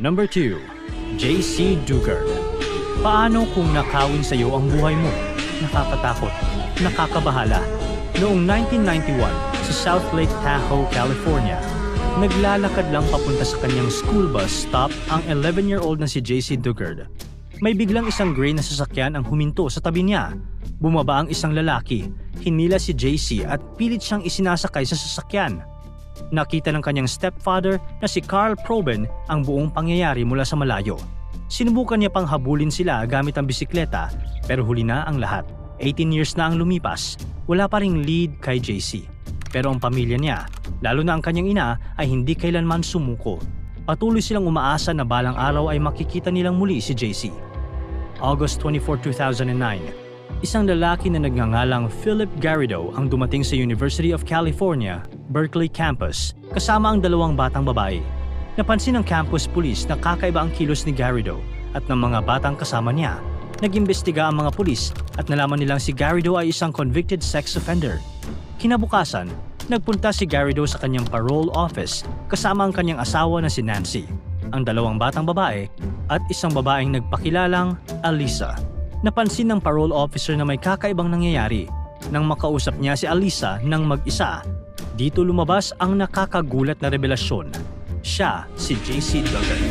Number 2. JC Dugard. Paano kung nakawin sa iyo ang buhay mo? Nakakatakot, nakakabahala. Noong 1991, sa South Lake Tahoe, California, naglalakad lang papunta sa kanyang school bus stop ang 11-year-old na si JC Dugard. May biglang isang gray na sasakyan ang huminto sa tabi niya. Bumaba ang isang lalaki, hinila si JC at pilit siyang isinasakay sa sasakyan. Nakita ng kanyang stepfather na si Carl Proben ang buong pangyayari mula sa malayo. Sinubukan niya pang habulin sila gamit ang bisikleta pero huli na ang lahat. 18 years na ang lumipas, wala pa ring lead kay JC. Pero ang pamilya niya, lalo na ang kanyang ina, ay hindi kailanman sumuko. Patuloy silang umaasa na balang araw ay makikita nilang muli si JC. August 24, 2009, isang lalaki na nagngangalang Philip Garrido ang dumating sa University of California, Berkeley campus, kasama ang dalawang batang babae. Napansin ng campus police na kakaiba ang kilos ni Garrido at ng mga batang kasama niya. Nag-imbestiga ang mga pulis at nalaman nilang si Garrido ay isang convicted sex offender. Kinabukasan, nagpunta si Garrido sa kanyang parole office kasama ang kanyang asawa na si Nancy, ang dalawang batang babae at isang babaeng nagpakilalang Alisa. Napansin ng parole officer na may kakaibang nangyayari. Nang makausap niya si Alisa nang mag-isa, dito lumabas ang nakakagulat na revelasyon. Siya si JC Dugard.